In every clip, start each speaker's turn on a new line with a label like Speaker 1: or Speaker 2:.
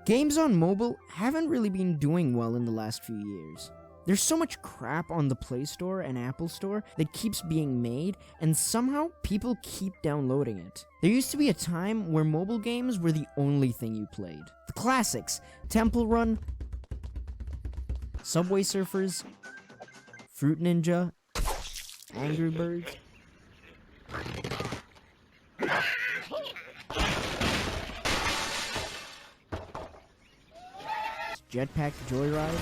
Speaker 1: Games on mobile haven't really been doing well in the last few years. There's so much crap on the Play Store and Apple Store that keeps being made, and somehow people keep downloading it. There used to be a time where mobile games were the only thing you played. The classics: Temple Run, Subway Surfers, Fruit Ninja, Angry Birds. Jetpack Joyride,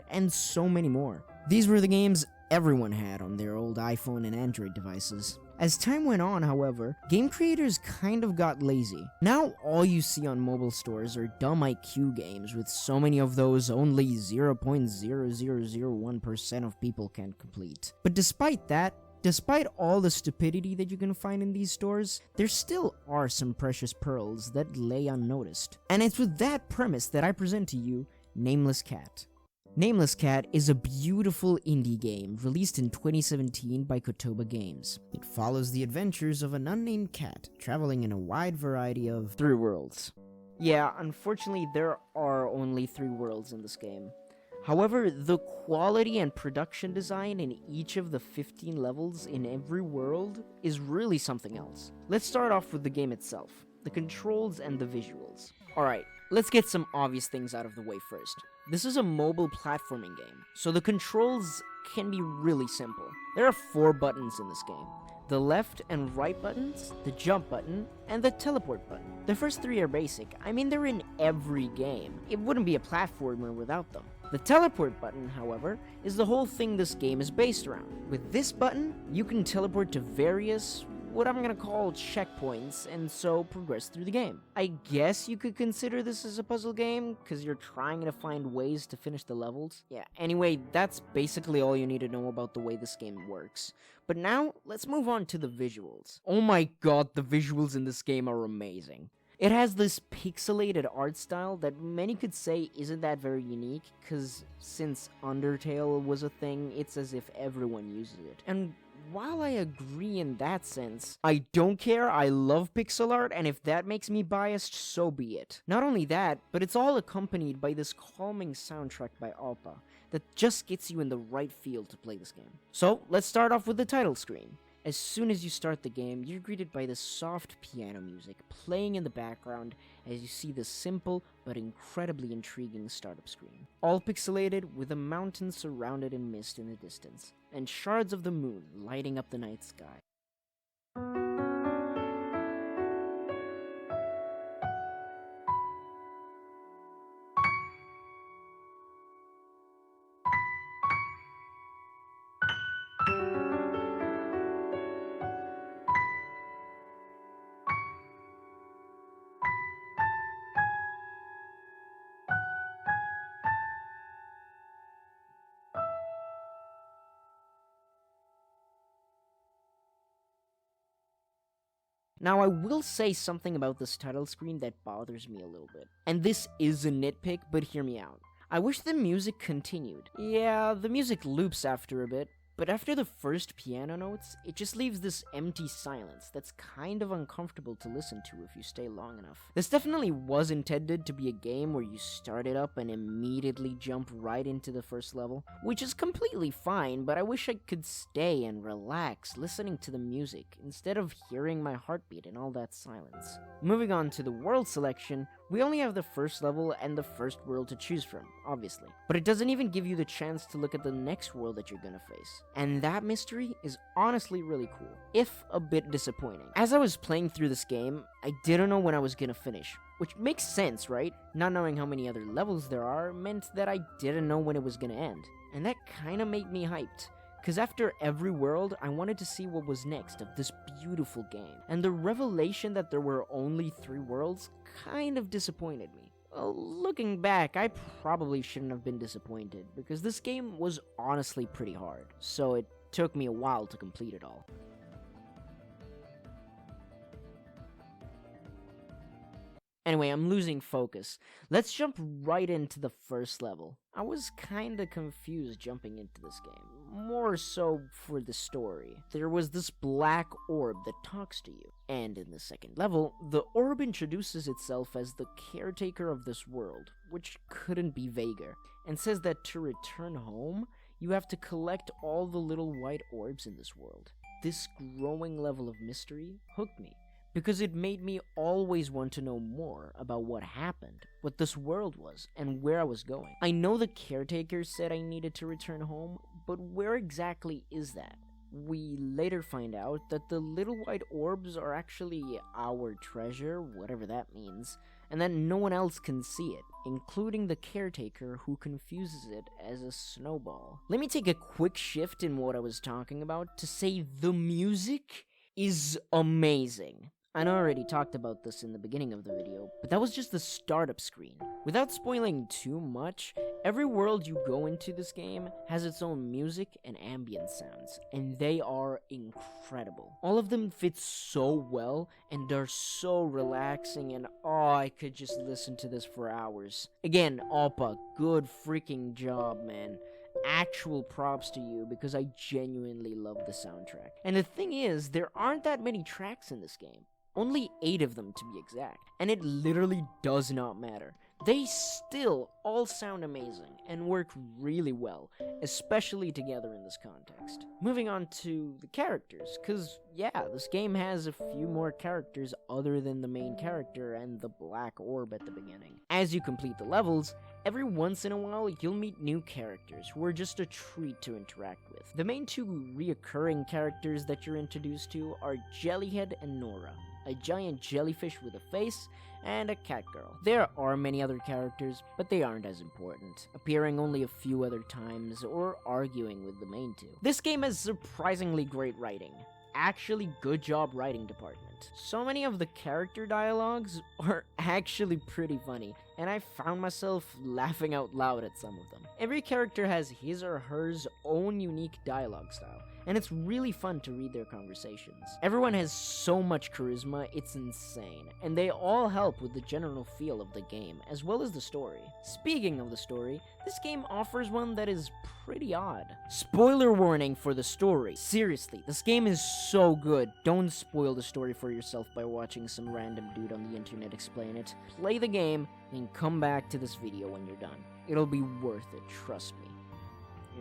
Speaker 1: and so many more. These were the games everyone had on their old iPhone and Android devices. As time went on, however, game creators kind of got lazy. Now all you see on mobile stores are dumb IQ games with so many of those only 0.0001% of people can complete. But despite that, despite all the stupidity that you can find in these stores, there still are some precious pearls that lay unnoticed. And it's with that premise that I present to you Nameless Cat. Nameless Cat is a beautiful indie game released in 2017 by Kotoba Games. It follows the adventures of an unnamed cat traveling in a wide variety of 3 worlds. Yeah, unfortunately there are only 3 worlds in this game. However, the quality and production design in each of the 15 levels in every world is really something else. Let's start off with the game itself, the controls and the visuals. Alright, let's get some obvious things out of the way first. This is a mobile platforming game, so the controls can be really simple. There are 4 buttons in this game: the left and right buttons, the jump button, and the teleport button. The first 3 are basic. I mean, they're in every game. It wouldn't be a platformer without them. The teleport button, however, is the whole thing this game is based around. With this button, you can teleport to various, what I'm gonna call checkpoints, and so progress through the game. I guess you could consider this as a puzzle game, because you're trying to find ways to finish the levels. Yeah, anyway, that's basically all you need to know about the way this game works. But now, let's move on to the visuals. Oh my god, the visuals in this game are amazing. It has this pixelated art style that many could say isn't that very unique, because since Undertale was a thing, it's as if everyone uses it. And while I agree in that sense, I don't care. I love pixel art, and if that makes me biased, so be it. Not only that, but it's all accompanied by this calming soundtrack by Aupa that just gets you in the right feel to play this game. So, let's start off with the title screen. As soon as you start the game, you're greeted by this soft piano music playing in the background as you see the simple but incredibly intriguing startup screen. All pixelated, with a mountain surrounded in mist in the distance, and shards of the moon lighting up the night sky. Now, I will say something about this title screen that bothers me a little bit. And this is a nitpick, but hear me out. I wish the music continued. Yeah, the music loops after a bit, but after the first piano notes, it just leaves this empty silence that's kind of uncomfortable to listen to if you stay long enough. This definitely was intended to be a game where you start it up and immediately jump right into the first level, which is completely fine, but I wish I could stay and relax listening to the music instead of hearing my heartbeat in all that silence. Moving on to the world selection, we only have the first level and the first world to choose from, obviously. But it doesn't even give you the chance to look at the next world that you're gonna face. And that mystery is honestly really cool, if a bit disappointing. As I was playing through this game, I didn't know when I was gonna finish, which makes sense, right? Not knowing how many other levels there are meant that I didn't know when it was gonna end. And that kinda made me hyped. Because after every world, I wanted to see what was next of this beautiful game. And the revelation that there were only 3 worlds kind of disappointed me. Well, looking back, I probably shouldn't have been disappointed, because this game was honestly pretty hard, so it took me a while to complete it all. Anyway, I'm losing focus. Let's jump right into the first level. I was kinda confused jumping into this game, more so for the story. There was this black orb that talks to you, and in the second level, the orb introduces itself as the caretaker of this world, which couldn't be vaguer, and says that to return home, you have to collect all the little white orbs in this world. This growing level of mystery hooked me, because it made me always want to know more about what happened, what this world was, and where I was going. I know the caretaker said I needed to return home, but where exactly is that? We later find out that the little white orbs are actually our treasure, whatever that means, and that no one else can see it, including the caretaker who confuses it as a snowball. Let me take a quick shift in what I was talking about to say the music is amazing. I know I already talked about this in the beginning of the video, but that was just the startup screen. Without spoiling too much, every world you go into this game has its own music and ambient sounds, and they are incredible. All of them fit so well and are so relaxing, and I could just listen to this for hours. Again, Aupa, good freaking job, man. Actual props to you, because I genuinely love the soundtrack. And the thing is, there aren't that many tracks in this game. Only 8 of them to be exact, and it literally does not matter. They still all sound amazing and work really well, especially together in this context. Moving on to the characters, cause yeah, this game has a few more characters other than the main character and the black orb at the beginning. As you complete the levels, every once in a while you'll meet new characters who are just a treat to interact with. The main 2 reoccurring characters that you're introduced to are Jellyhead and Nora, a giant jellyfish with a face, and a cat girl. There are many other characters, but they aren't as important, appearing only a few other times or arguing with the main 2. This game has surprisingly great writing. Actually, good job writing department. So many of the character dialogues are actually pretty funny, and I found myself laughing out loud at some of them. Every character has his or her own unique dialogue style, and it's really fun to read their conversations. Everyone has so much charisma, it's insane, and they all help with the general feel of the game, as well as the story. Speaking of the story, this game offers one that is pretty odd. Spoiler warning for the story. Seriously, this game is so good. Don't spoil the story for yourself by watching some random dude on the internet explain it. Play the game, then come back to this video when you're done. It'll be worth it, trust me.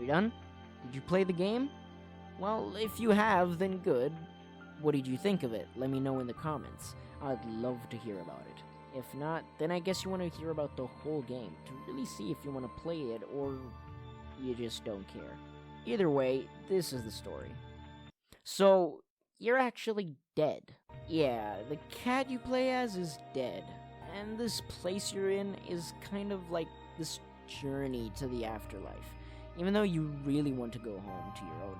Speaker 1: You done? Did you play the game? Well, if you have, then good. What did you think of it? Let me know in the comments. I'd love to hear about it. If not, then I guess you want to hear about the whole game to really see if you want to play it or you just don't care. Either way, this is the story. So, you're actually dead. Yeah, the cat you play as is dead, and this place you're in is kind of like this journey to the afterlife, even though you really want to go home to your owner,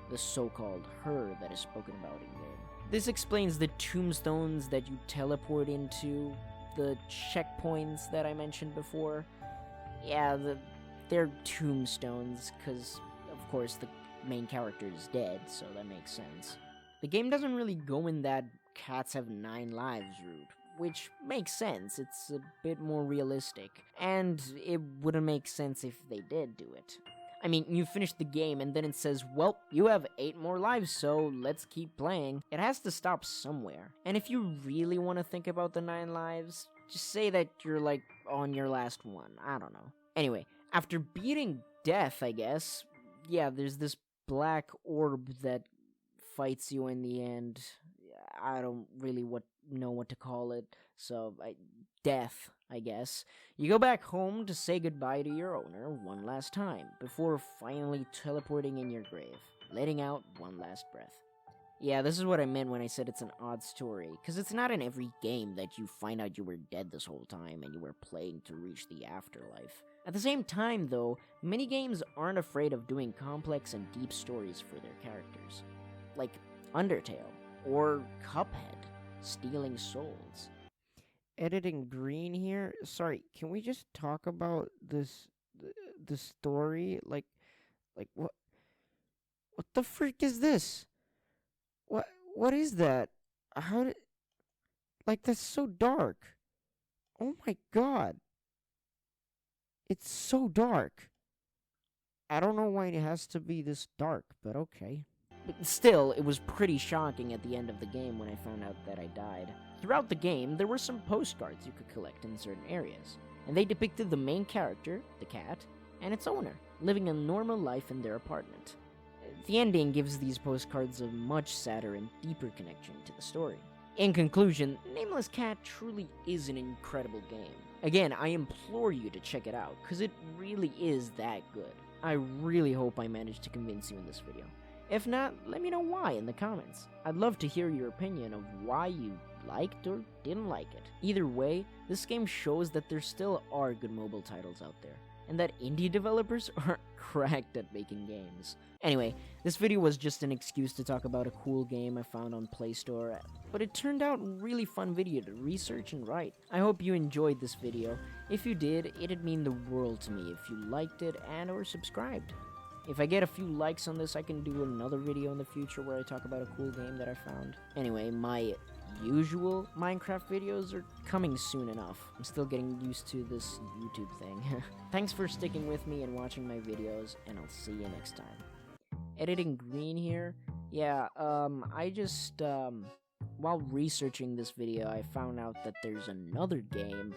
Speaker 1: the so-called her that is spoken about in game. This explains the tombstones that you teleport into, the checkpoints that I mentioned before. Yeah, they're tombstones, because, of course, the main character is dead, so that makes sense. The game doesn't really go in that cats have 9 lives route, which makes sense. It's a bit more realistic, and it wouldn't make sense if they did do it. I mean, you finish the game and then it says, well, you have 8 more lives, so let's keep playing. It has to stop somewhere. And if you really want to think about the 9 lives, just say that you're, like, on your last one. I don't know. Anyway, after beating death, I guess, yeah, there's this black orb that fights you in the end. I don't really know what to call it, so death, I guess. You go back home to say goodbye to your owner one last time, before finally teleporting in your grave, letting out one last breath. Yeah, this is what I meant when I said it's an odd story, because it's not in every game that you find out you were dead this whole time and you were playing to reach the afterlife. At the same time, though, many games aren't afraid of doing complex and deep stories for their characters. Like Undertale, or Cuphead, Stealing Souls. Editing green here? Sorry, can we just talk about the story? Like what the freak is this? What is that? How did, like, that's so dark. Oh my god. It's so dark. I don't know why it has to be this dark, but okay. But still, it was pretty shocking at the end of the game when I found out that I died. Throughout the game, there were some postcards you could collect in certain areas, and they depicted the main character, the cat, and its owner, living a normal life in their apartment. The ending gives these postcards a much sadder and deeper connection to the story. In conclusion, Nameless Cat truly is an incredible game. Again, I implore you to check it out, because it really is that good. I really hope I managed to convince you in this video. If not, let me know why in the comments. I'd love to hear your opinion of why you liked or didn't like it. Either way, this game shows that there still are good mobile titles out there, and that indie developers are cracked at making games. Anyway, this video was just an excuse to talk about a cool game I found on Play Store, but it turned out a really fun video to research and write. I hope you enjoyed this video. If you did, it'd mean the world to me if you liked it and or subscribed. If I get a few likes on this, I can do another video in the future where I talk about a cool game that I found. Anyway, my usual Minecraft videos are coming soon enough. I'm still getting used to this YouTube thing. Thanks for sticking with me and watching my videos, and I'll see you next time. Editing green here? Yeah, I just, while researching this video, I found out that there's another game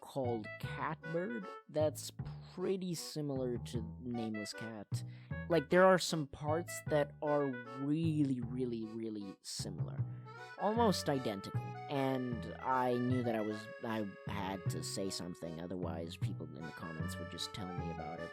Speaker 1: called Catbird that's pretty similar to Nameless Cat. Like, there are some parts that are really similar. Almost identical. And I knew that I had to say something, otherwise people in the comments would just tell me about it.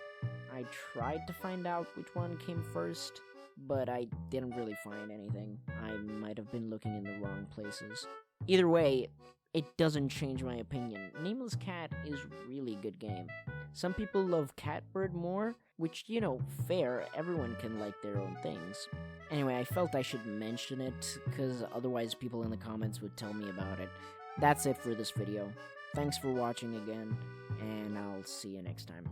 Speaker 1: I tried to find out which one came first, but I didn't really find anything. I might have been looking in the wrong places. Either way, it doesn't change my opinion. Nameless Cat is a really good game. Some people love Catbird more, which, you know, fair, everyone can like their own things. Anyway, I felt I should mention it, because otherwise people in the comments would tell me about it. That's it for this video. Thanks for watching again, and I'll see you next time.